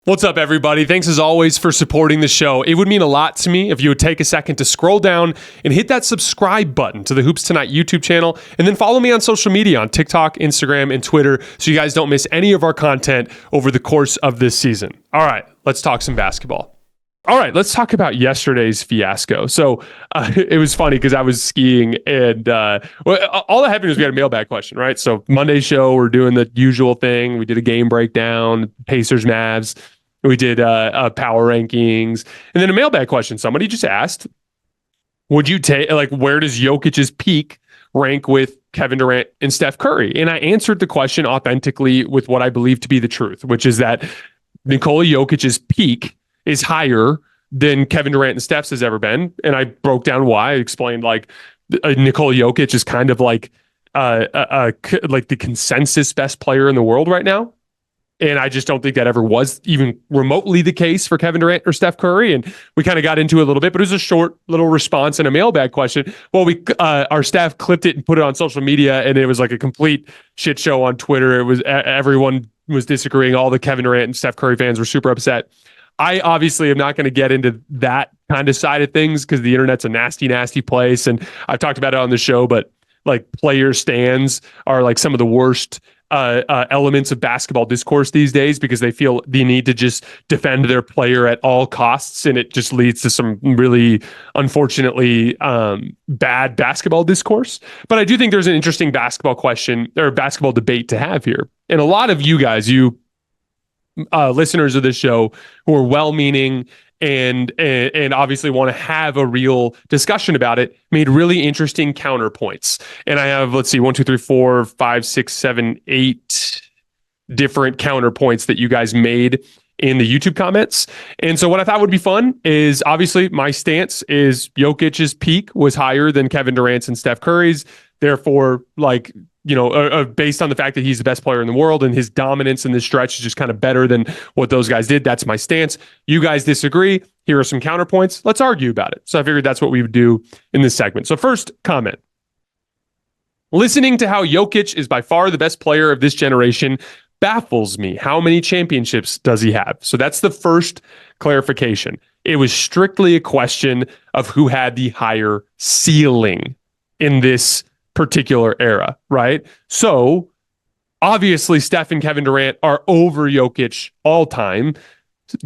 What's up, everybody? Thanks as always for supporting the show. It would mean a lot to me if you would take a second to scroll down and hit that subscribe button to the Hoops Tonight YouTube channel, and then follow me on social media on TikTok, Instagram, and Twitter so you guys don't miss any of our content over the course of this season. All right, let's talk some basketball. All right, let's talk about yesterday's fiasco. So it was funny because I was skiing and all that happened was we had a mailbag question, right? So Monday's show, we're doing the usual thing. We did a game breakdown, Pacers, Mavs. We did power rankings. And then a mailbag question. Somebody just asked, would you take, where does Jokic's peak rank with Kevin Durant and Steph Curry? And I answered the question authentically with what I believe to be the truth, which is that Nikola Jokic's peak is higher than Kevin Durant and Steph's has ever been. And I broke down why. I explained Nikola Jokic is kind of like the consensus best player in the world right now. And I just don't think that ever was even remotely the case for Kevin Durant or Steph Curry. And we kind of got into it a little bit, but it was a short little response and a mailbag question. Well, our staff clipped it and put it on social media, and it was like a complete shit show on Twitter. It was everyone was disagreeing. All the Kevin Durant and Steph Curry fans were super upset. I obviously am not going to get into that kind of side of things because the internet's a nasty, nasty place. And I've talked about it on the show, but like player stands are like some of the worst elements of basketball discourse these days because they feel the need to just defend their player at all costs. And it just leads to some really, unfortunately, bad basketball discourse. But I do think there's an interesting basketball question or basketball debate to have here. And a lot of you guys, listeners of this show who are well-meaning and obviously want to have a real discussion about it, made really interesting counterpoints. And I have, 8 different counterpoints that you guys made in the YouTube comments. And so what I thought would be fun is, obviously, my stance is Jokic's peak was higher than Kevin Durant's and Steph Curry's. Therefore, based on the fact that he's the best player in the world and his dominance in this stretch is just kind of better than what those guys did. That's my stance. You guys disagree. Here are some counterpoints. Let's argue about it. So I figured that's what we would do in this segment. So first comment. Listening to how Jokic is by far the best player of this generation baffles me. How many championships does he have? So that's the first clarification. It was strictly a question of who had the higher ceiling in this particular era, right? So obviously Steph and Kevin Durant are over Jokic all time.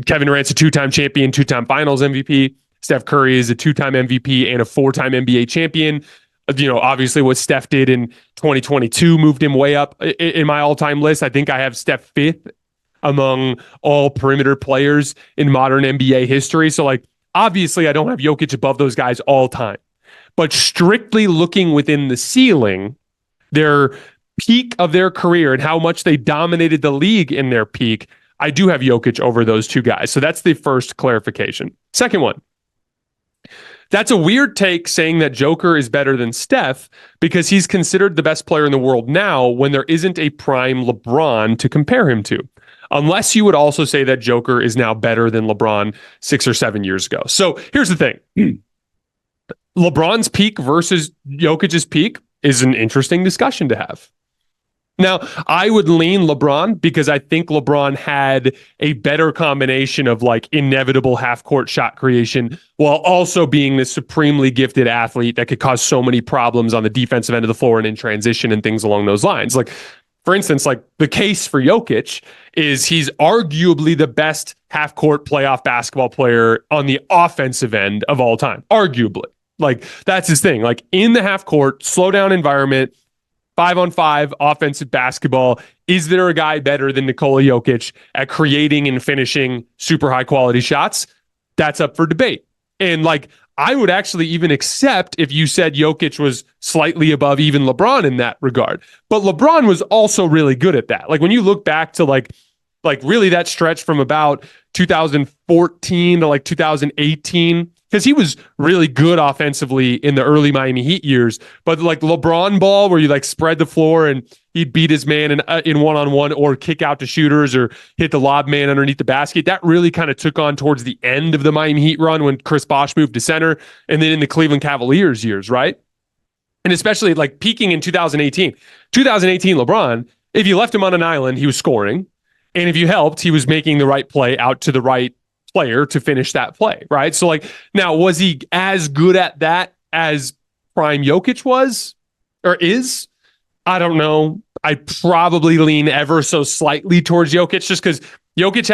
Kevin Durant's a two-time champion, two-time finals MVP. Steph Curry is a two-time MVP and a four-time NBA champion. Obviously what Steph did in 2022 moved him way up in my all-time list. I think I have Steph fifth among all perimeter players in modern NBA history. So obviously I don't have Jokic above those guys all time. But strictly looking within the ceiling, their peak of their career and how much they dominated the league in their peak, I do have Jokic over those two guys. So that's the first clarification. Second one. That's a weird take saying that Joker is better than Steph because he's considered the best player in the world now when there isn't a prime LeBron to compare him to. Unless you would also say that Joker is now better than LeBron 6 or 7 years ago. So here's the thing. LeBron's peak versus Jokic's peak is an interesting discussion to have. Now, I would lean LeBron because I think LeBron had a better combination of inevitable half-court shot creation while also being this supremely gifted athlete that could cause so many problems on the defensive end of the floor and in transition and things along those lines. For instance, the case for Jokic is he's arguably the best half-court playoff basketball player on the offensive end of all time, arguably. That's his thing. In the half court, slow down environment, 5-on-5 offensive basketball. Is there a guy better than Nikola Jokic at creating and finishing super high quality shots? That's up for debate. And I would actually even accept if you said Jokic was slightly above even LeBron in that regard. But LeBron was also really good at that. When you look back to really that stretch from about 2014 to 2018, because he was really good offensively in the early Miami Heat years, but LeBron ball where you spread the floor and he'd beat his man in one-on-one or kick out to shooters or hit the lob man underneath the basket, that really kind of took on towards the end of the Miami Heat run when Chris Bosh moved to center and then in the Cleveland Cavaliers years, right? And especially peaking in 2018. 2018 LeBron, if you left him on an island, he was scoring. And if you helped, he was making the right play out to the right player to finish that play, right? So like, now, was he as good at that as prime Jokic was or is? I don't know. I probably lean ever so slightly towards Jokic just because Jokic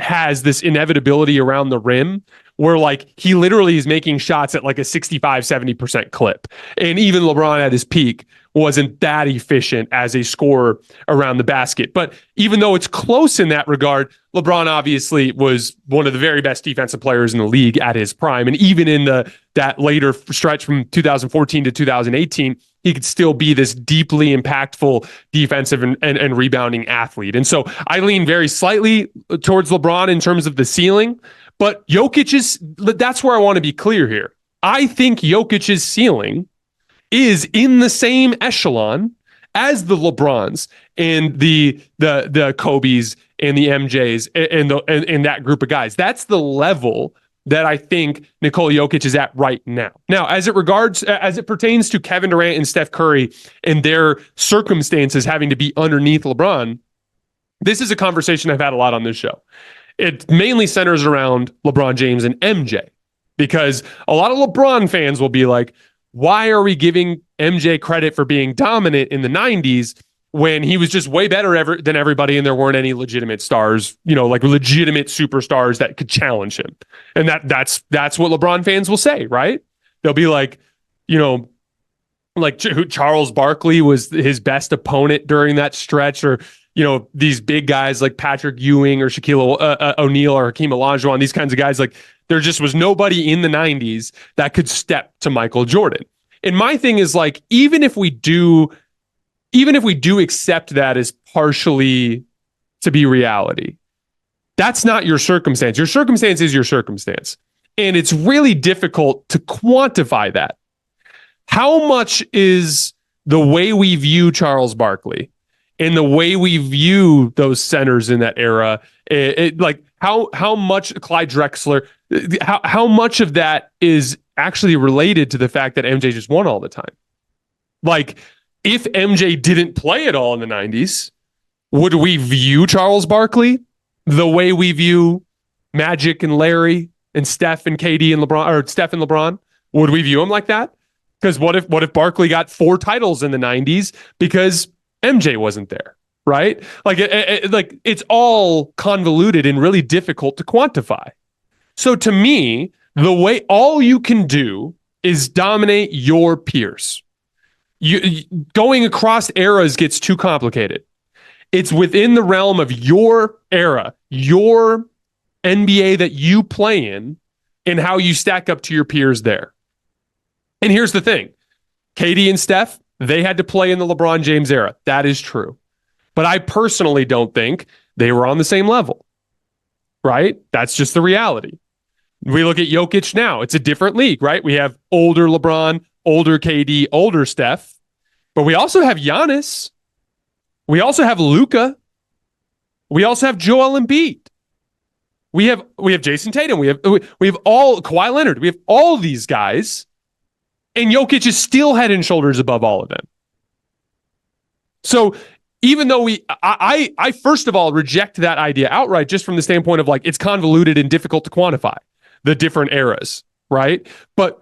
has this inevitability around the rim where like he literally is making shots at like a 65-70% clip. And even LeBron at his peak wasn't that efficient as a scorer around the basket. But even though it's close in that regard, LeBron obviously was one of the very best defensive players in the league at his prime. And even in that later stretch from 2014 to 2018, he could still be this deeply impactful defensive and rebounding athlete. And so I lean very slightly towards LeBron in terms of the ceiling, but that's where I want to be clear here. I think Jokic's ceiling is in the same echelon as the LeBrons and the Kobes and the MJs and that group of guys. That's the level that I think Nikola Jokic is at right now. Now, as it pertains to Kevin Durant and Steph Curry and their circumstances having to be underneath LeBron, this is a conversation I've had a lot on this show. It mainly centers around LeBron James and MJ, because a lot of LeBron fans will be like, why are we giving MJ credit for being dominant in the 90s when he was just way better than everybody and there weren't any legitimate stars, like legitimate superstars that could challenge him? And that's what LeBron fans will say, right? They'll be like, like Charles Barkley was his best opponent during that stretch, or these big guys like Patrick Ewing or Shaquille O'Neal or Hakeem Olajuwon, these kinds of guys, like there just was nobody in the 90s that could step to Michael Jordan. And my thing is like, even if we do accept that as partially to be reality, that's not your circumstance. Your circumstance is your circumstance. And it's really difficult to quantify that. How much is the way we view Charles Barkley and the way we view those centers in that era, like how much Clyde Drexler, how much of that is actually related to the fact that MJ just won all the time? Like, if MJ didn't play at all in the 90s, would we view Charles Barkley the way we view Magic and Larry and Steph and KD and LeBron, or Steph and LeBron? Would we view him like that? Because what if Barkley got 4 titles in the 90s because MJ wasn't there, right? Like it's all convoluted and really difficult to quantify. So to me, the way all you can do is dominate your peers. Going across eras gets too complicated. It's within the realm of your era, your NBA that you play in, and how you stack up to your peers there. And here's the thing. KD and Steph, they had to play in the LeBron James era. That is true. But I personally don't think they were on the same level, right? That's just the reality. We look at Jokic now. It's a different league, right? We have older LeBron, older KD, older Steph, but we also have Giannis. We also have Luka. We also have Joel Embiid. We have Jason Tatum. We have all Kawhi Leonard. We have all these guys, and Jokic is still head and shoulders above all of them. So even though I first of all reject that idea outright, just from the standpoint of like it's convoluted and difficult to quantify the different eras, right? But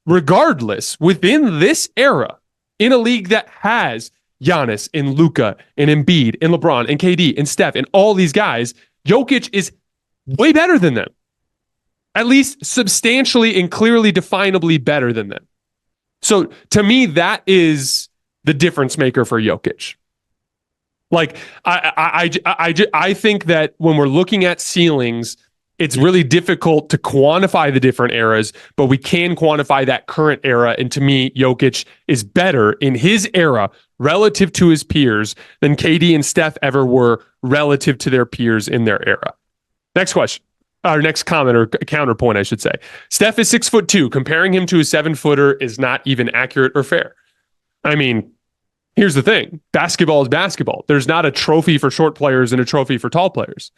regardless, within this era, in a league that has Giannis and Luka and Embiid and LeBron and KD and Steph and all these guys, Jokic is way better than them. At least substantially and clearly definably better than them. So to me, that is the difference maker for Jokic. Like I think that when we're looking at ceilings, it's really difficult to quantify the different eras, but we can quantify that current era. And to me, Jokic is better in his era relative to his peers than KD and Steph ever were relative to their peers in their era. Next question, or next comment or counterpoint, I should say. Steph is 6'2". Comparing him to a 7-footer is not even accurate or fair. I mean, here's the thing. Basketball is basketball. There's not a trophy for short players and a trophy for tall players.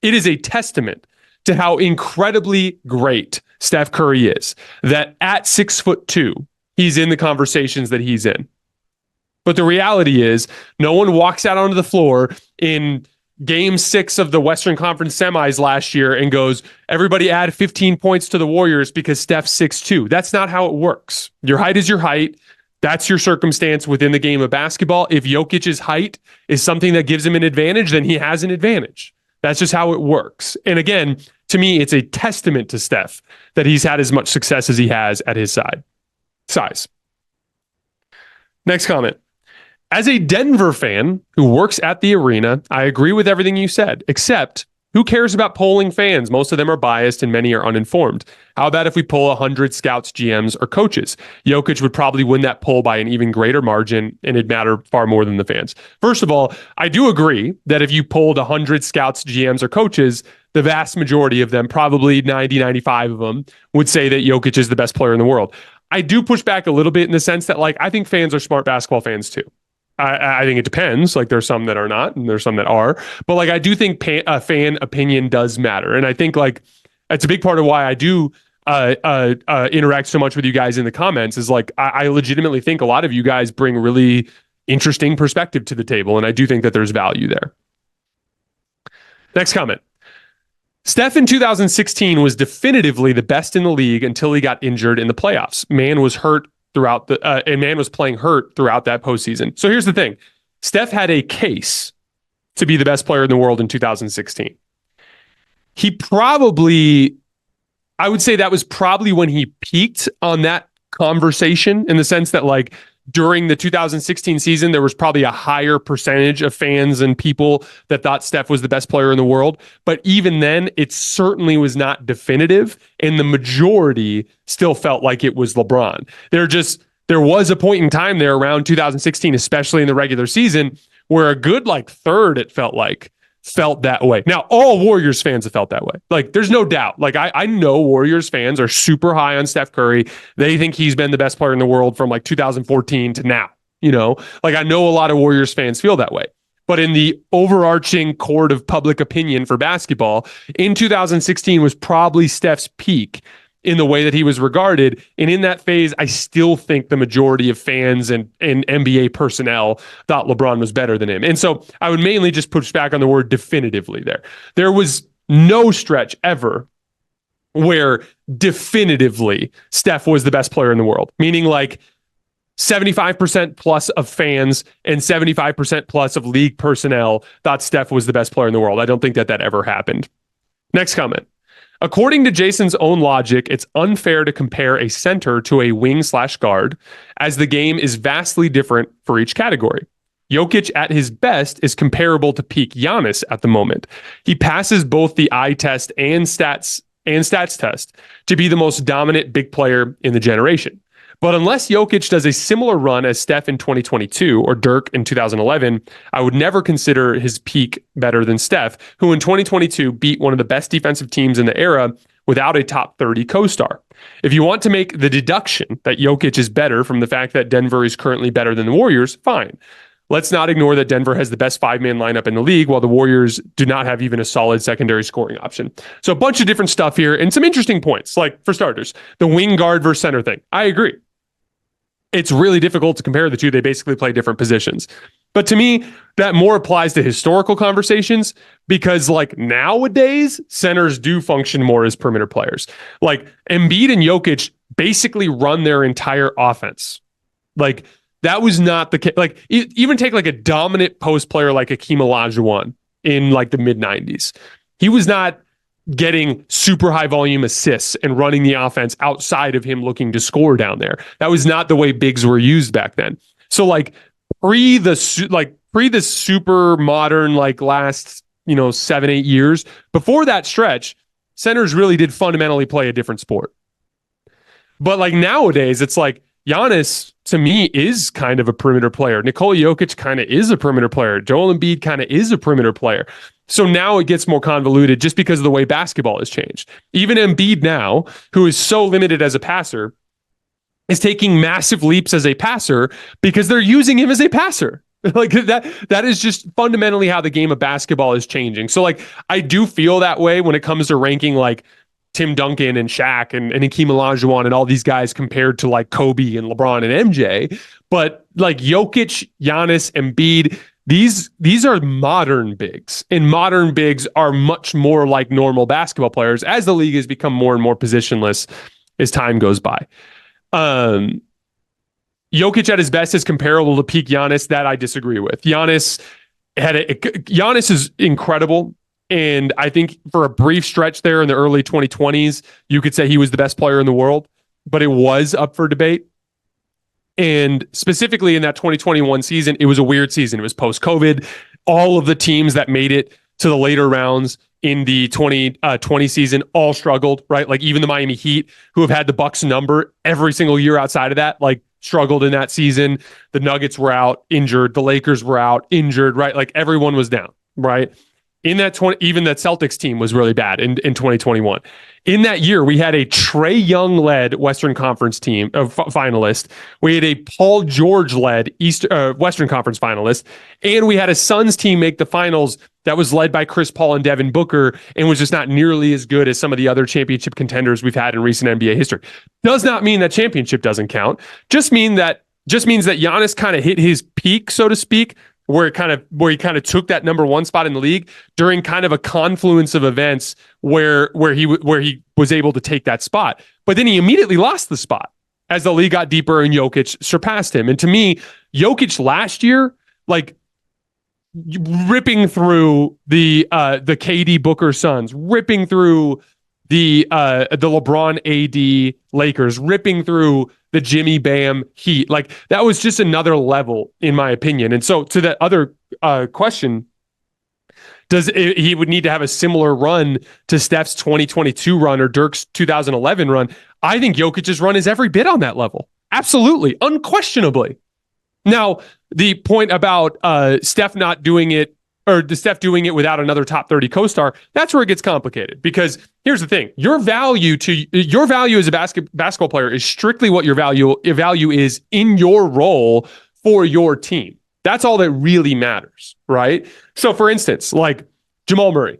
It is a testament to how incredibly great Steph Curry is, that at 6'2", he's in the conversations that he's in. But the reality is, no one walks out onto the floor in game 6 of the Western Conference semis last year and goes, everybody add 15 points to the Warriors because Steph's 6'2". That's not how it works. Your height is your height. That's your circumstance within the game of basketball. If Jokic's height is something that gives him an advantage, then he has an advantage. That's just how it works. And again, to me, it's a testament to Steph that he's had as much success as he has at his size. Next comment. As a Denver fan who works at the arena, I agree with everything you said, except who cares about polling fans? Most of them are biased and many are uninformed. How about if we poll 100 scouts, GMs, or coaches? Jokic would probably win that poll by an even greater margin, and it'd matter far more than the fans. First of all, I do agree that if you polled 100 scouts, GMs, or coaches, the vast majority of them, probably 90, 95 of them, would say that Jokic is the best player in the world. I do push back a little bit in the sense that, like, I think fans are smart basketball fans too. I think it depends. Like, there's some that are not, and there's some that are. But like, I do think fan opinion does matter, and I think like that's a big part of why I do interact so much with you guys in the comments. Is like I legitimately think a lot of you guys bring really interesting perspective to the table, and I do think that there's value there. Next comment. Steph in 2016 was definitively the best in the league until he got injured in the playoffs. Man was hurt throughout and man was playing hurt throughout that postseason. So here's the thing. Steph had a case to be the best player in the world in 2016. I would say that was probably when he peaked on that conversation, in the sense that like during the 2016 season, there was probably a higher percentage of fans and people that thought Steph was the best player in the world. But even then, it certainly was not definitive, and the majority still felt like it was LeBron. There was a point in time there around 2016, especially in the regular season, where a good like third, it felt that way. Now, all Warriors fans have felt that way. Like, there's no doubt. Like, I know Warriors fans are super high on Steph Curry. They think he's been the best player in the world from like 2014 to now. You know, like, I know a lot of Warriors fans feel that way. But in the overarching court of public opinion for basketball, in 2016 was probably Steph's peak in the way that he was regarded. And in that phase, I still think the majority of fans and NBA personnel thought LeBron was better than him. And so I would mainly just push back on the word definitively there. There was no stretch ever where definitively Steph was the best player in the world, meaning like 75% plus of fans and 75% plus of league personnel thought Steph was the best player in the world. I don't think that ever happened. Next comment. According to Jason's own logic, it's unfair to compare a center to a wing/guard, as the game is vastly different for each category. Jokic at his best is comparable to peak Giannis at the moment. He passes both the eye test and stats test to be the most dominant big player in the generation. But unless Jokic does a similar run as Steph in 2022 or Dirk in 2011, I would never consider his peak better than Steph, who in 2022 beat one of the best defensive teams in the era without a top 30 co-star. If you want to make the deduction that Jokic is better from the fact that Denver is currently better than the Warriors, fine. Let's not ignore that Denver has the best 5-man lineup in the league, while the Warriors do not have even a solid secondary scoring option. So a bunch of different stuff here and some interesting points. Like, for starters, the wing guard versus center thing. I agree. It's really difficult to compare the two. They basically play different positions. But to me, that more applies to historical conversations, because like nowadays, centers do function more as perimeter players. Like Embiid and Jokic basically run their entire offense. Like, that was not the case. Like, even take like a dominant post player like Hakeem Olajuwon in like the mid 90s. He was not getting super high volume assists and running the offense outside of him looking to score down there. That was not the way bigs were used back then. So like pre the super modern, like last, 7-8 years, before that stretch, centers really did fundamentally play a different sport. But like nowadays, it's like Giannis, to me, is kind of a perimeter player. Nikola Jokic kind of is a perimeter player. Joel Embiid kind of is a perimeter player. So now it gets more convoluted just because of the way basketball has changed. Even Embiid now, who is so limited as a passer, is taking massive leaps as a passer because they're using him as a passer. Like that is just fundamentally how the game of basketball is changing. So like, I do feel that way when it comes to ranking like Tim Duncan and Shaq and Hakeem Olajuwon and all these guys compared to like Kobe and LeBron and MJ. But like Jokic, Giannis, Embiid, These are modern bigs, and modern bigs are much more like normal basketball players as the league has become more and more positionless as time goes by. Jokic at his best is comparable to peak Giannis. That I disagree with. Giannis is incredible. And I think for a brief stretch there in the early 2020s, you could say he was the best player in the world, but it was up for debate. And specifically in that 2021 season, it was a weird season. It was post-COVID. All of the teams that made it to the later rounds in the 2020 season all struggled, right? Like even the Miami Heat, who have had the Bucks number every single year outside of that, like struggled in that season. The Nuggets were out, injured. The Lakers were out, injured, right? Like everyone was down, right? In that even that Celtics team was really bad in 2021. In that year, we had a Trae Young-led Western Conference team finalist. We had a Paul George-led Western Conference finalist, and we had a Suns team make the finals that was led by Chris Paul and Devin Booker, and was just not nearly as good as some of the other championship contenders we've had in recent NBA history. Does not mean that championship doesn't count. Just means that Giannis kind of hit his peak, so to speak, where he kind of took that number one spot in the league during kind of a confluence of events where he was able to take that spot. But then he immediately lost the spot as the league got deeper and Jokic surpassed him. And to me, Jokic last year, like ripping through the KD Booker Suns, ripping through the LeBron AD Lakers, ripping through the Jimmy Bam Heat. Like that was just another level in my opinion. And so to that other question, he would need to have a similar run to Steph's 2022 run or Dirk's 2011 run? I think Jokic's run is every bit on that level. Absolutely. Unquestionably. Now, the point about Steph not doing it, or the Steph doing it without another top 30 co-star, that's where it gets complicated. Because here's the thing: your value as a basketball player is strictly what your value is in your role for your team. That's all that really matters, right? So, for instance, like Jamal Murray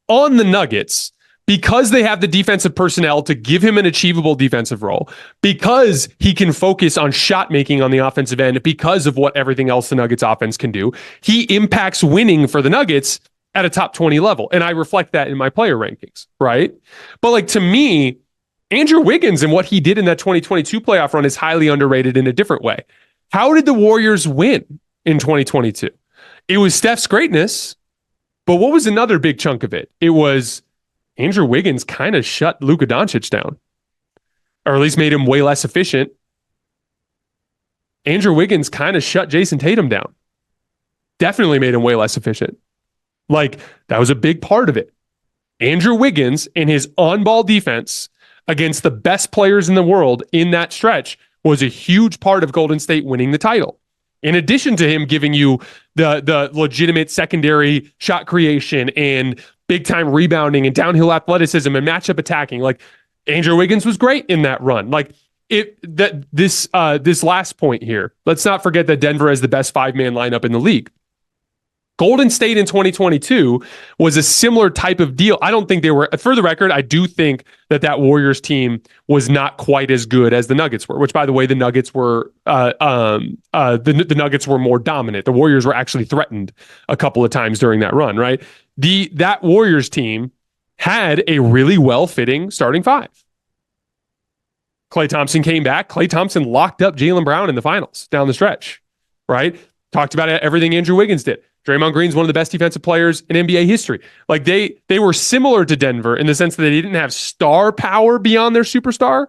on the Nuggets, because they have the defensive personnel to give him an achievable defensive role, because he can focus on shot making on the offensive end, because of what everything else the Nuggets offense can do, he impacts winning for the Nuggets at a top 20 level. And I reflect that in my player rankings, right? But like to me, Andrew Wiggins and what he did in that 2022 playoff run is highly underrated in a different way. How did the Warriors win in 2022? It was Steph's greatness, but what was another big chunk of it? It was Andrew Wiggins kind of shut Luka Doncic down, or at least made him way less efficient. Andrew Wiggins kind of shut Jason Tatum down. Definitely made him way less efficient. Like, that was a big part of it. Andrew Wiggins and his on-ball defense against the best players in the world in that stretch was a huge part of Golden State winning the title. In addition to him giving you the legitimate secondary shot creation and big-time rebounding and downhill athleticism and matchup attacking, like Andrew Wiggins was great in that run. Like this last point here, let's not forget that Denver has the best five-man lineup in the league. Golden State in 2022 was a similar type of deal. I don't think they were, for the record, I do think that Warriors team was not quite as good as the Nuggets were, which, by the way, the Nuggets were the Nuggets were more dominant. The Warriors were actually threatened a couple of times during that run, right? That Warriors team had a really well-fitting starting five. Klay Thompson came back. Klay Thompson locked up Jaylen Brown in the finals down the stretch, right? Talked about everything Andrew Wiggins did. Draymond Green's one of the best defensive players in NBA history. Like they were similar to Denver in the sense that they didn't have star power beyond their superstar,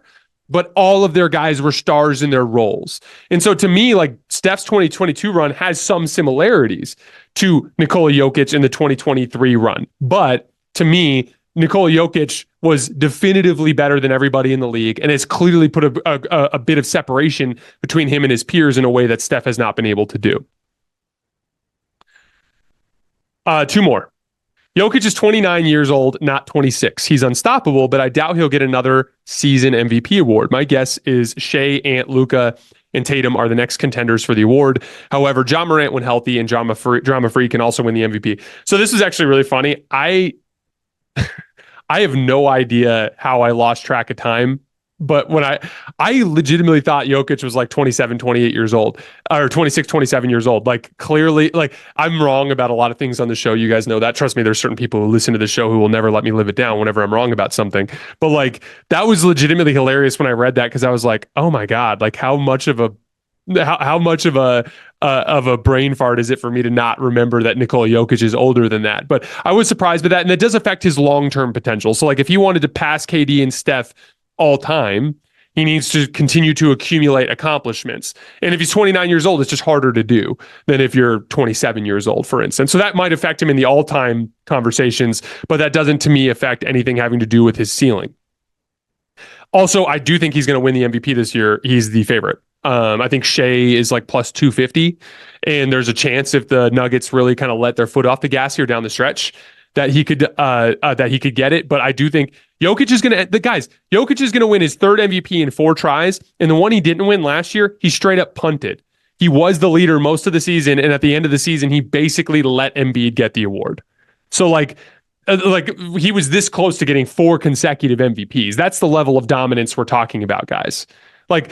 but all of their guys were stars in their roles. And so to me, like Steph's 2022 run has some similarities to Nikola Jokic in the 2023 run. But to me, Nikola Jokic was definitively better than everybody in the league and has clearly put a bit of separation between him and his peers in a way that Steph has not been able to do. Two more. Jokic is 29 years old, not 26. He's unstoppable, but I doubt he'll get another season MVP award. My guess is Shea, Ant, Luka, and Tatum are the next contenders for the award. However, Ja Morant, when healthy, and Drama Free can also win the MVP. So this is actually really funny. I have no idea how I lost track of time But when I legitimately thought Jokic was like 27, 28 years old, or 26, 27 years old. Like clearly, like I'm wrong about a lot of things on the show. You guys know that. Trust me, there's certain people who listen to the show who will never let me live it down whenever I'm wrong about something. But like that was legitimately hilarious when I read that, because I was like, oh my God, like how much of a brain fart is it for me to not remember that Nikola Jokic is older than that? But I was surprised by that, and that does affect his long-term potential. So like if he wanted to pass KD and Steph all time, he needs to continue to accumulate accomplishments. And if he's 29 years old, it's just harder to do than if you're 27 years old, for instance. So that might affect him in the all-time conversations, but that doesn't, to me, affect anything having to do with his ceiling. Also, I do think he's going to win the MVP this year. He's the favorite. I think Shea is like plus 250, and there's a chance if the Nuggets really kind of let their foot off the gas here down the stretch that he could get it. But I do think Jokic is going to win his third MVP in 4 tries, and the one he didn't win last year, he straight up punted. He was the leader most of the season, and at the end of the season, he basically let Embiid get the award. So like he was this close to getting 4 consecutive MVPs. That's the level of dominance we're talking about, guys. Like,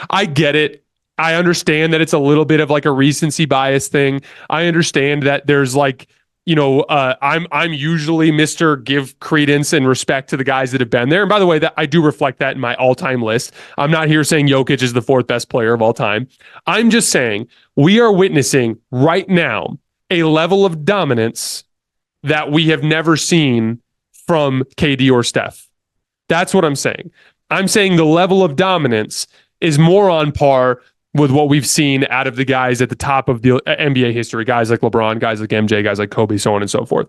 I get it. I understand that it's a little bit of like a recency bias thing. I understand that there's like, I'm usually Mr. Give credence and respect to the guys that have been there. And by the way, that I do reflect that in my all-time list. I'm not here saying Jokic is the 4th best player of all time. I'm just saying we are witnessing right now a level of dominance that we have never seen from KD or Steph. That's what I'm saying. I'm saying the level of dominance is more on par with what we've seen out of the guys at the top of the NBA history, guys like LeBron, guys like MJ, guys like Kobe, so on and so forth.